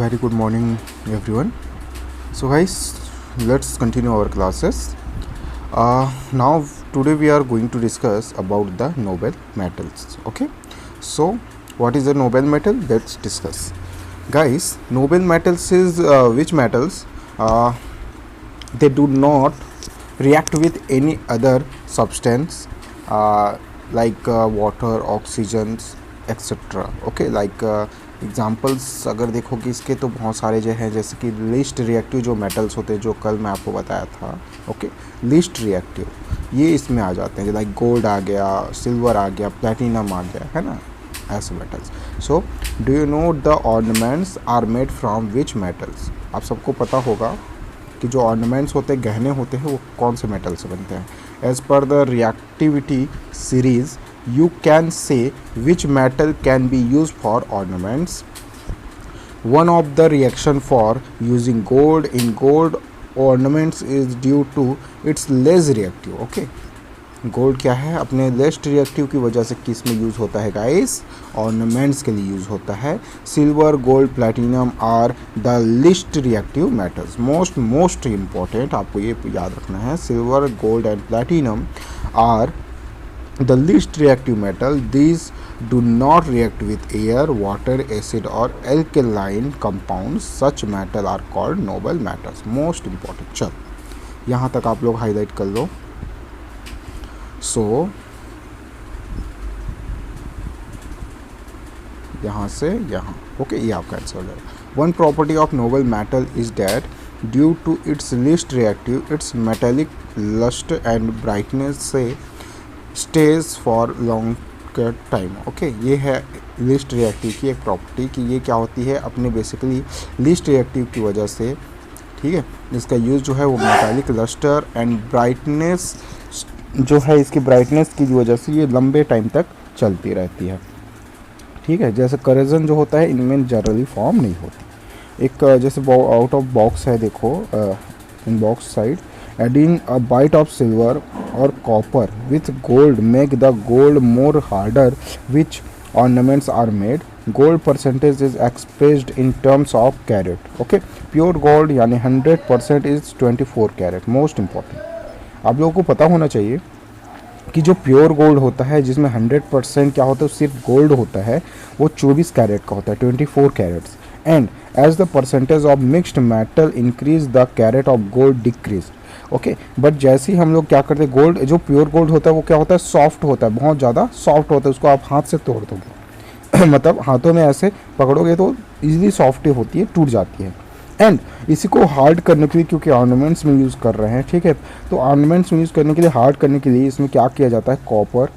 Very good morning, everyone. So, guys, let's continue our classes. Now, today we are going to discuss about the noble metals. Okay. So, what is a noble metal? Let's discuss. Guys, noble metals is which metals? They do not react with any other substance like water, oxygens, etc. Okay, like examples अगर देखोगे इसके तो बहुत सारे जो हैं, जैसे कि लीस्ट रिएक्टिव जो मेटल्स होते हैं जो कल मैं आपको बताया था. ओके, लीस्ट रिएक्टिव ये इसमें आ जाते हैं, लाइक गोल्ड आ गया, सिल्वर आ गया, प्लेटिनम आ गया, है ना, ऐसे metals. So do you know the ornaments are made from which metals? आप सबको पता होगा कि जो ऑर्नामेंट्स होते हैं, गहने होते हैं, वो कौन से मेटल से बनते हैं. As per the reactivity series you can say which metal can be used for ornaments. One of the reaction for using gold in gold ornaments is due to its less reactive. Okay, gold क्या है, अपने लेस्ट reactive की वजह से किस में use होता है गाइस? ऑर्नामेंट्स के लिए यूज़ होता है. Silver, gold, platinum are the least reactive metals. Most important आपको ये याद रखना है, silver, gold and platinum are the least reactive metal. These do not react with air, water, acid or alkaline compounds. Such metal are called noble metals. Most important. चल यहाँ तक आप लोग हाईलाइट कर लो. सो यहाँ से यहाँ, ओके, ये आपका आंसर हो जाएगा. One property of noble metal is that due to its least reactive its metallic lustre and brightness से stays for long time. Okay, ये है लीस्ट रिएक्टिव की एक प्रॉपर्टी कि ये क्या होती है, अपने बेसिकली लीस्ट रिएक्टिव की वजह से, ठीक है, इसका यूज़ जो है वो मेटालिक लस्टर एंड ब्राइटनेस जो है, इसकी ब्राइटनेस की वजह से ये लंबे टाइम तक चलती रहती है. ठीक है, जैसे करेजन जो होता है इनमें जनरली फॉर्म नहीं होती. एक जैसे आउट ऑफ बॉक्स है, देखो इन box side, adding a bite of silver or copper with gold make the gold more harder which ornaments are made. Gold percentage is expressed in terms of carat. Okay, pure gold यानी 100% is 24 carat. Most important, आप लोगों को पता होना चाहिए कि जो pure gold होता है जिसमें 100% क्या होता है, सिर्फ गोल्ड होता है, वो 24 कैरेट का होता है, 24 carats. And as the percentage of mixed metal increase the carat of gold decrease. Okay, but जैसे ही हम लोग क्या करते हैं, गोल्ड जो प्योर गोल्ड होता है वो क्या होता है, सॉफ्ट होता है, बहुत ज़्यादा सॉफ्ट होता है, उसको आप हाथ से तोड़ दोगे मतलब हाथों में ऐसे पकड़ोगे तो इजीली सॉफ्ट होती है, टूट जाती है. एंड इसी को हार्ड करने के लिए, क्योंकि ऑर्नामेंट्स में यूज़ कर रहे हैं, ठीक है, तो ऑर्नामेंट्स में यूज़ करने के लिए, हार्ड करने के लिए इसमें क्या किया जाता है, कॉपर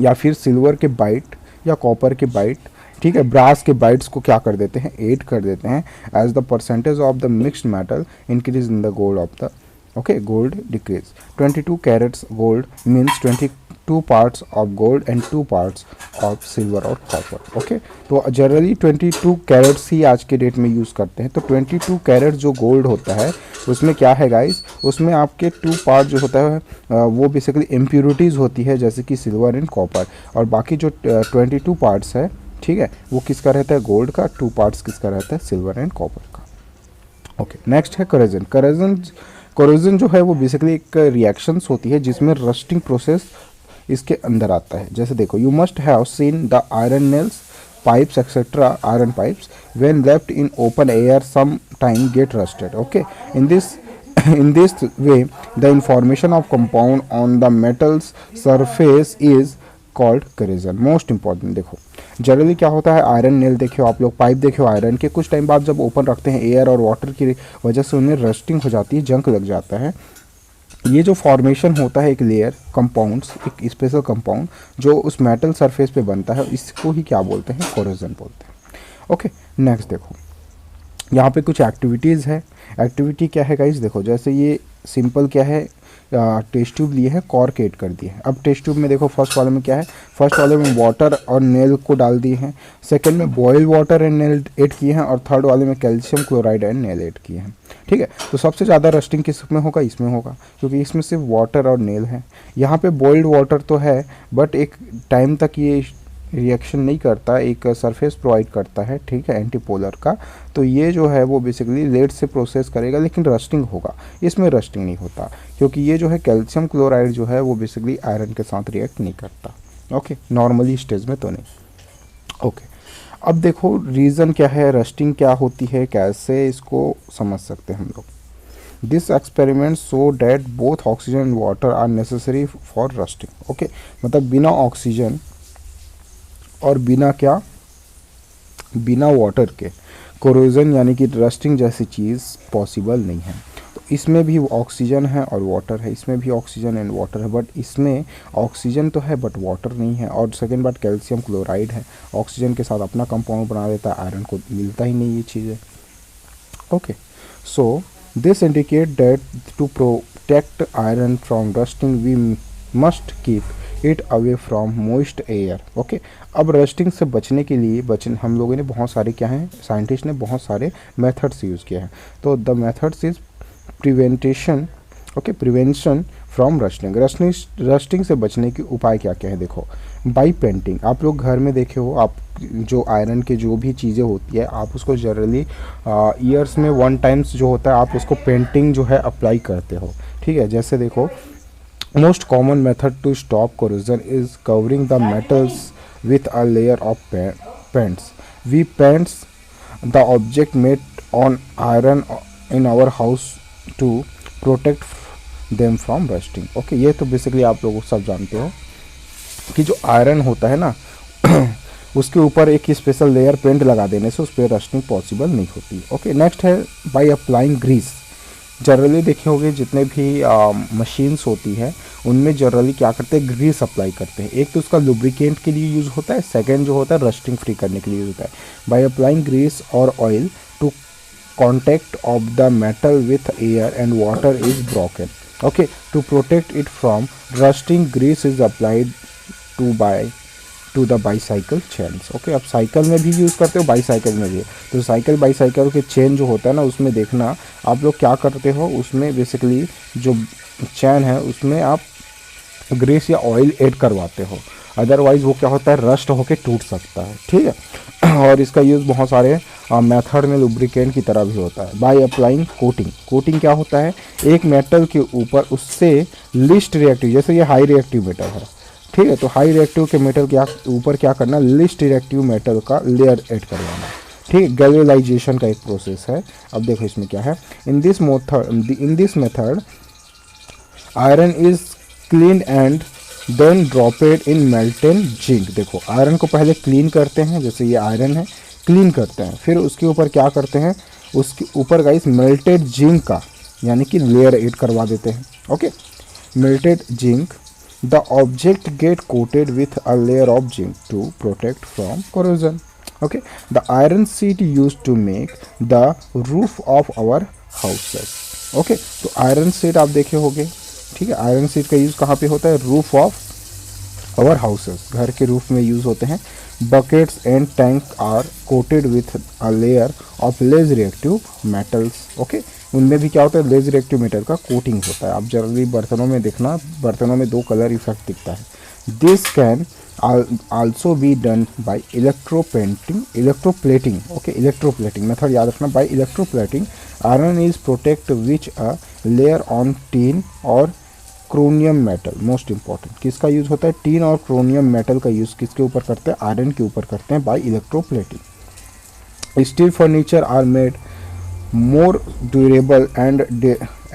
या फिर सिल्वर के बाइट या कॉपर के बाइट, ठीक है, ब्रास के बाइट्स को क्या कर देते हैं, ऐड कर देते हैं. As the percentage of the mixed metal increase in the gold of the, okay, gold decrease. 22 carats gold means 22 parts of gold and 2 parts of silver और copper. okay, तो जनरली 22 कैरेट्स ही आज के date में use करते हैं. तो 22 carat जो gold होता है उसमें क्या है गाइस, उसमें आपके 2 पार्ट जो होता है वो बेसिकली इम्प्योरिटीज़ होती है, जैसे कि सिल्वर एंड कॉपर, और बाकी जो 22 पार्ट्स है, ठीक है, वो किसका रहता है, गोल्ड का. 2 पार्ट्स किसका रहता है, सिल्वर एंड कॉपर का. ओके, नेक्स्ट है करेजन. कोरोजन जो है वो बेसिकली एक रिएक्शंस होती है जिसमें रस्टिंग प्रोसेस इसके अंदर आता है. जैसे देखो, you must have seen the iron nails, pipes etcetera, iron pipes when left in open air some time get rusted. Okay, in this way the information of compound on the metals surface is called corrosion. Most important, देखो generally क्या होता है, iron nail देखे हो आप लोग, pipe देखे हो आयरन के, कुछ टाइम बाद जब ओपन रखते हैं, एयर और वाटर की वजह से उनमें रस्टिंग हो जाती है, जंक लग जाता है. ये जो फॉर्मेशन होता है एक लेयर कंपाउंड्स, एक स्पेशल कंपाउंड जो उस मेटल सरफेस पे बनता है, इसको ही क्या बोलते हैं, कोरोजन बोलते हैं. ओके, नेक्स्ट देखो, यहाँ पे कुछ एक्टिविटीज़ है. एक्टिविटी क्या है गाइस, देखो जैसे ये सिंपल क्या है, टेस्ट ट्यूब लिए हैं, कॉर्क ऐड कर दिए हैं. अब टेस्ट ट्यूब में देखो, फर्स्ट वाले में क्या है, फर्स्ट वाले में वाटर और नेल को डाल दिए हैं, सेकंड में boil water and nail add किए हैं, और थर्ड वाले में calcium chloride and nail add किए हैं. ठीक है, तो सबसे ज़्यादा रस्टिंग किस में होगा, इसमें होगा, क्योंकि इसमें सिर्फ वाटर और नेल है. यहाँ पे बॉइल्ड वाटर तो है, बट एक टाइम तक ये रिएक्शन नहीं करता, एक सरफेस प्रोवाइड करता है, ठीक है, एंटीपोलर का। तो ये जो है वो बेसिकली लेड से प्रोसेस करेगा, लेकिन रस्टिंग होगा, इसमें रस्टिंग नहीं होता, क्योंकि ये जो है कैल्शियम क्लोराइड जो है वो बेसिकली आयरन के साथ रिएक्ट नहीं करता। ओके, नॉर्मली स्टेज में तो नहीं। ओके, अब देखो रीज़न क्या है, रस्टिंग क्या होती है, कैसे इसको समझ सकते हैं हम लोग। This experiment show that both oxygen and water are necessary for rusting. Okay, मतलब बिना ऑक्सीजन और बिना क्या, बिना वाटर के कोरोजन यानी कि रस्टिंग जैसी चीज़ पॉसिबल नहीं है। तो इसमें भी ऑक्सीजन है और वाटर है, इसमें भी ऑक्सीजन एंड वाटर है, बट इसमें ऑक्सीजन तो है बट वाटर नहीं है। और सेकेंड बात, कैल्शियम क्लोराइड है, ऑक्सीजन के साथ अपना कंपाउंड बना देता है, आयरन को मिलता ही नहीं ये चीज़ें। Okay, so this indicate that to protect iron from rusting we must keep it away from moist air. Okay, अब रस्टिंग से बचने के लिए हम लोगों ने बहुत सारे क्या हैं, साइंटिस्ट ने बहुत सारे मेथड्स यूज़ किए हैं। तो the methods is prevention, okay, prevention from rusting. Rusting से बचने के उपाय क्या क्या है, देखो, बाई पेंटिंग। आप लोग घर में देखे हो, आप जो आयरन के जो भी चीज़ें होती है आप उसको जनरली ईयर्स में 1 टाइम्स जो होता है आप उसको पेंटिंग जो है अप्लाई करते हो, ठीक है। जैसे देखो, most common method to stop corrosion is covering the metals with a layer of paints. We paints the object made on iron in our house to protect them from rusting. Okay, ये तो basically आप लोग सब जानते हो कि जो iron होता है ना उसके ऊपर एक स्पेशल लेयर पेंट लगा देने से उस पर रस्टिंग पॉसिबल नहीं होती। ओके, नेक्स्ट है बाय अप्लाइंग ग्रीस। जनरली देखे होंगे जितने भी मशीन्स होती है उनमें जनरली क्या करते हैं, ग्रीस अप्लाई करते हैं। एक तो उसका लुब्रिकेंट के लिए यूज़ होता है, सेकंड जो होता है रस्टिंग फ्री करने के लिए यूज़ होता है। By applying grease or oil to contact of the metal with air and water is broken. Okay, to protect it from rusting grease is applied to the bicycle chains. Okay, अब cycle में भी use करते हो, bicycle में भी। तो cycle bicycle के chain जो होता है ना उसमें देखना आप लोग क्या करते हो, उसमें बेसिकली जो चैन है उसमें आप ग्रीस या ऑयल ऐड करवाते हो, अदरवाइज़ वो क्या होता है, रस्ट होके टूट सकता है, ठीक है। और इसका यूज़ बहुत सारे मेथड में लुब्रिकेंट की तरह भी होता है। By applying coating. कोटिंग क्या होता है, एक मेटल के ऊपर उससे लिस्ट रिएक्टिव, जैसे ये हाई रिएक्टिव मेटल है, ठीक है, तो हाई रिएक्टिव के मेटल के ऊपर क्या करना, लिस्ट रिएक्टिव मेटल का लेयर ऐड करवाना, ठीक। गैल्वेनाइजेशन का एक प्रोसेस है। अब देखो इसमें क्या है, in this method iron is clean and then dropped in molten zinc. देखो, आयरन को पहले क्लीन करते हैं, जैसे ये आयरन है, क्लीन करते हैं, फिर उसके ऊपर क्या करते हैं, उसके ऊपर गाइस मेल्टेड जिंक का यानी कि लेयर ऐड करवा देते हैं। Okay, melted zinc, the object get coated with a layer of zinc to protect from corrosion. Okay, the iron sheet used to make the roof of our houses. Okay, तो iron sheet आप देखे होंगे, ठीक है। Iron sheet का use कहाँ पे होता है, रूफ ऑफ आवर हाउसेस, घर के रूफ में यूज़ होते हैं। Buckets and tank are coated with a layer of less reactive metals. Okay, उनमें भी क्या होता है, लेस रिएक्टिव मेटल का कोटिंग होता है। आप जनरली बर्तनों में देखना, बर्तनों में 2 कलर इफेक्ट दिखता है। This can also be done by electroplating. Okay, electroplating method याद रखना। By electroplating iron is protect which a layer on tin or chromium metal. Most important, किसका यूज़ होता है, टीन और क्रोनियम मेटल का use किसके ऊपर करते हैं, आयरन के ऊपर करते हैं by electroplating. Steel furniture are made more durable and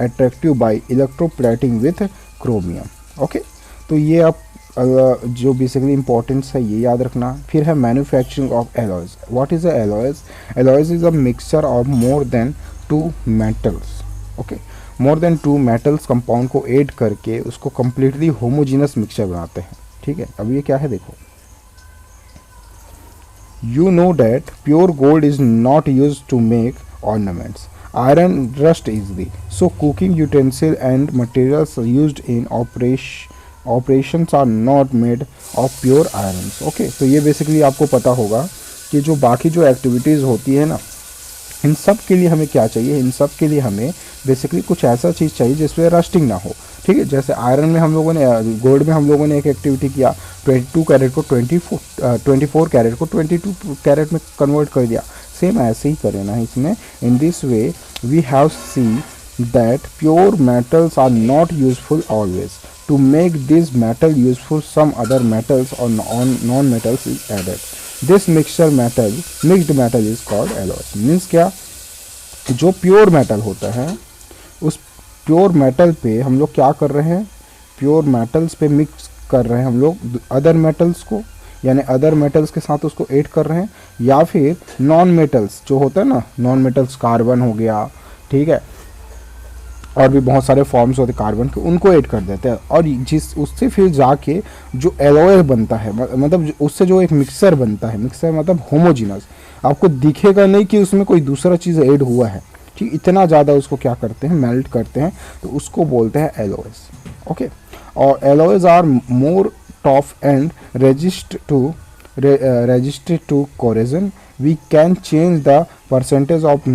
attractive by electroplating with chromium. Okay, तो ये आप जो बेसिकली इंपॉर्टेंस है ये याद रखना। फिर है manufacturing of alloys. What is alloys, alloys is a mixture of more than 2 metals. Okay, more than 2 metals compound को ऐड करके उसको कम्प्लीटली होमोजीनस मिक्सचर बनाते हैं, ठीक है। अब ये क्या है, देखो, you know that pure gold is not used to make ornaments. Iron rust easily, so cooking utensil and materials used in operations are not made of pure irons. Okay, तो ये बेसिकली आपको पता होगा कि जो बाकी जो एक्टिविटीज़ होती है ना इन सब के लिए हमें क्या चाहिए, इन सब के लिए हमें बेसिकली कुछ ऐसा चीज़ चाहिए जिसमें रस्टिंग ना हो। ठीक है, जैसे आयरन में हम लोगों ने, गोल्ड में हम लोगों ने एक एक्टिविटी किया, 22 कैरेट को 24 कैरेट को 22 कैरेट में कन्वर्ट कर दिया। सेम ऐसे ही करना है इसमें। In this way we have see that pure metals are not useful always. To make this metal useful some other metals और non metals is added. This mixed metal is called alloys. Means क्या, जो pure metal होता है उस pure metal पे हम लोग क्या कर रहे हैं, प्योर मेटल्स पे मिक्स कर रहे हैं हम लोग अदर मेटल्स को, यानी अदर मेटल्स के साथ उसको ऐड कर रहे हैं, या फिर नॉन मेटल्स जो होता है ना, नॉन मेटल्स कार्बन हो गया, ठीक है, और भी बहुत सारे फॉर्म्स होते हैं कार्बन के, उनको ऐड कर देते हैं। और जिस उससे फिर जाके जो एलॉय बनता है, मतलब उससे जो एक मिक्सर बनता है, मिक्सर मतलब होमोजीनस, आपको दिखेगा नहीं कि उसमें कोई दूसरा चीज़ ऐड हुआ है। ठीक, इतना ज़्यादा उसको क्या करते हैं, मेल्ट करते हैं, तो उसको बोलते हैं एलॉयज। ओके, और alloys are more tough and resistant to corrosion. We can change the percentage of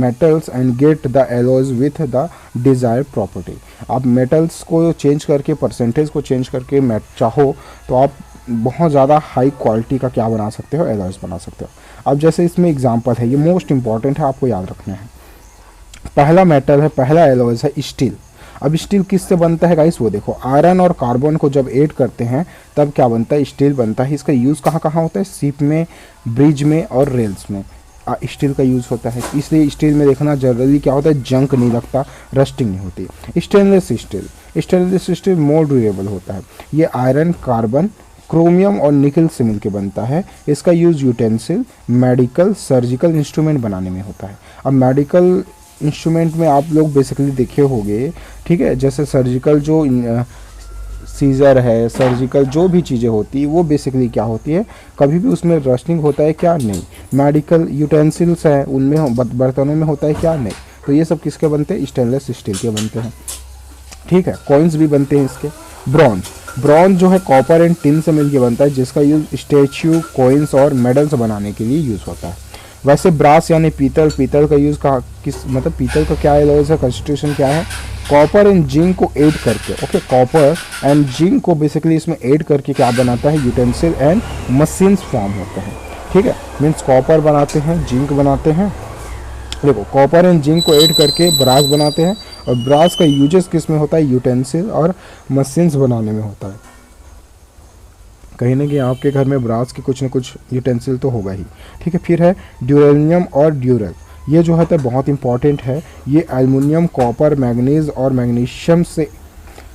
metals and get the alloys with the desired property. आप metals को चेंज करके, परसेंटेज को चेंज करके चाहो तो आप बहुत ज़्यादा हाई क्वालिटी का क्या बना सकते हो, एलॉयज बना सकते हो। अब जैसे इसमें एग्जांपल है, ये मोस्ट इंपॉर्टेंट है, आपको याद रखना है। पहला मेटल है, पहला एलॉयज है स्टील। अब स्टील किससे बनता है गाइस, वो देखो, आयरन और कार्बन को जब ऐड करते हैं तब क्या बनता है, स्टील बनता है। इसका यूज़ कहाँ कहाँ होता है, शिप में, ब्रिज में और रेल्स में स्टील का यूज़ होता है। इसलिए स्टील में देखना जनरली क्या होता है, जंक नहीं लगता, रस्टिंग नहीं होती। स्टेनलेस स्टील मोर ड्यूरेबल होता है। ये आयरन, कार्बन, क्रोमियम और निकल से मिलकर बनता है। इसका use utensil, medical, surgical instrument बनाने में होता है। अब मेडिकल इंस्ट्रूमेंट में आप लोग बेसिकली देखे होंगे, ठीक है, जैसे सर्जिकल जो सीजर है, सर्जिकल जो भी चीज़ें होती है वो बेसिकली क्या होती है, कभी भी उसमें रस्टिंग होता है क्या, नहीं। मेडिकल यूटेंसिल्स हैं, उनमें बर्तनों में होता है क्या, नहीं। तो ये सब किसके बनते हैं, स्टेनलेस स्टील के बनते हैं। ठीक है, कॉइन्स भी बनते हैं इसके। ब्रॉन्ज जो है कॉपर एंड टिन से मिलकर बनता है, जिसका यूज़ स्टैच्यू, कॉइन्स और मेडल्स बनाने के लिए यूज़ होता है। वैसे ब्रास यानी पीतल का यूज़ कहाँ, किस मतलब पीतल का क्या एलॉयज है, कंस्टिट्यूशन क्या है, कॉपर एंड जिंक को ऐड करके। ओके, कॉपर एंड जिंक को बेसिकली इसमें ऐड करके क्या बनाता है, यूटेंसिल एंड मशीन्स फॉर्म होते हैं। ठीक है, मीन्स कॉपर बनाते हैं, जिंक बनाते हैं। देखो, कॉपर एंड जिंक को ऐड करके ब्रास बनाते हैं, और ब्रास का यूजेस किस में होता है, यूटेंसिल और मशीन्स बनाने में होता है। कहीं ना कहीं आपके घर में ब्रास के कुछ न कुछ यूटेंसिल तो होगा ही। ठीक है, फिर है ड्यूरेनियम और ड्यूरल। ये जो है तो बहुत इंपॉर्टेंट है। ये एल्युमिनियम, कॉपर, मैग्नीज और मैग्नीशियम से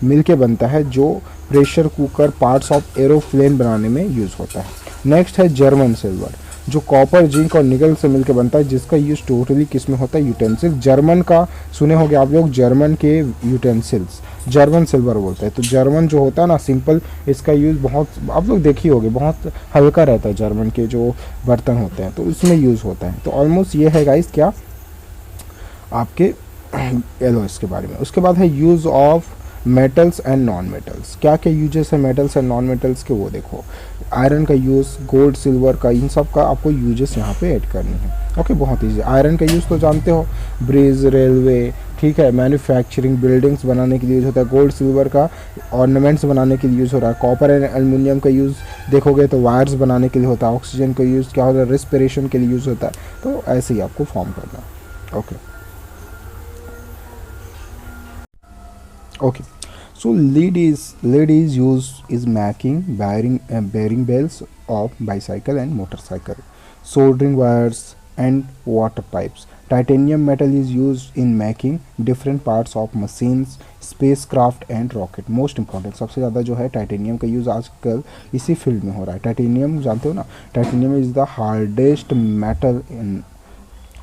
मिलके बनता है, जो pressure cooker, parts of aeroplane बनाने में यूज़ होता है। नेक्स्ट है जर्मन सिल्वर, जो कॉपर, जिंक और निकल से मिलकर बनता है, जिसका यूज़ टोटली किस में होता है, यूटेंसिल। जर्मन का सुने होंगे आप लोग, जर्मन के यूटेंसिल्स जर्मन सिल्वर बोलते हैं। तो जर्मन जो होता है ना, सिंपल, इसका यूज़ बहुत आप लोग देखी होगी, बहुत हल्का रहता है जर्मन के जो बर्तन होते हैं, तो इसमें यूज़ होता है। तो ऑलमोस्ट ये है गाइस क्या, आपके एलॉयज के बारे में। उसके बाद है use of metals and non metals. क्या क्या यूजेस है मेटल्स एंड नॉन मेटल्स के, वो देखो। आयरन का यूज़, गोल्ड, सिल्वर का, इन सब का आपको यूजेस यहाँ पे ऐड करनी है। ओके, बहुत ईजी। आयरन का यूज़ तो जानते हो, ब्रिज, रेलवे, ठीक है, मैन्युफैक्चरिंग, बिल्डिंग्स बनाने के लिए यूज़ होता है। गोल्ड, सिल्वर का ऑर्नामेंट्स बनाने के लिए यूज़ हो रहा है। कॉपर एंड एल्युमिनियम का यूज़ देखोगे तो वायर्स बनाने के लिए होता है। ऑक्सीजन का यूज़ क्या होता है, रेस्पिरेशन के लिए यूज़ होता है। तो ऐसे ही आपको फॉर्म करना है। Okay, so lead is used is making bearing belts of bicycle and motorcycle, soldering wires and water pipes. Titanium metal is used in making different parts of machines, spacecraft and rocket. Most important, सबसे ज़्यादा जो है titanium का use आजकल इसी field में हो रहा है। टाइटेनियम जानते हो ना, titanium is the hardest metal in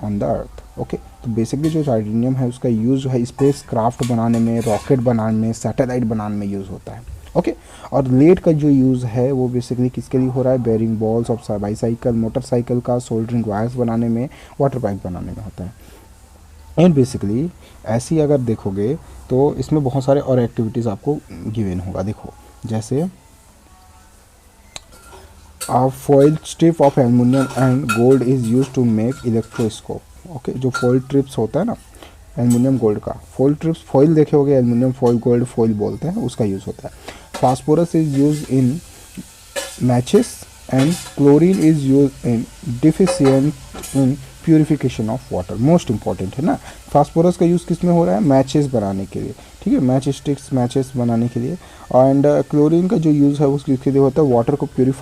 on the earth. Okay, तो बेसिकली जो टाइटेनियम है उसका यूज़ जो है स्पेस क्राफ्ट बनाने में, रॉकेट बनाने में, सैटेलाइट बनाने में यूज़ होता है। ओके, और लेड का जो यूज़ है वो बेसिकली किसके लिए हो रहा है, bearing balls of bicycle, motorcycle का, सोल्डरिंग वायर्स बनाने में, वाटर पाइप बनाने में होता है। एंड बेसिकली ऐसी अगर देखोगे तो इसमें बहुत सारे और एक्टिविटीज़ आपको गिवन होगा। देखो, जैसे A foil strip of aluminum and gold is used to make electroscope. Okay, जो फॉइल ट्रिप्स होता है ना एल्युमिनियम गोल्ड का, फॉइल ट्रिप्स, फॉइल देखे होगे, एल्युमिनियम फॉइल, गोल्ड फॉइल बोलते हैं, उसका यूज़ होता है। Phosphorus is use in matches and chlorine is use in deficient in purification of water. Most important है ना, फास्फोरस का यूज़ किस में हो रहा है, मैचेस बनाने के लिए, ठीक है, मैच स्टिक्स, मैचेस बनाने के लिए। एंड क्लोरीन का जो यूज़ है वो किसके लिए होता है, वाटर को प्यूरिफाई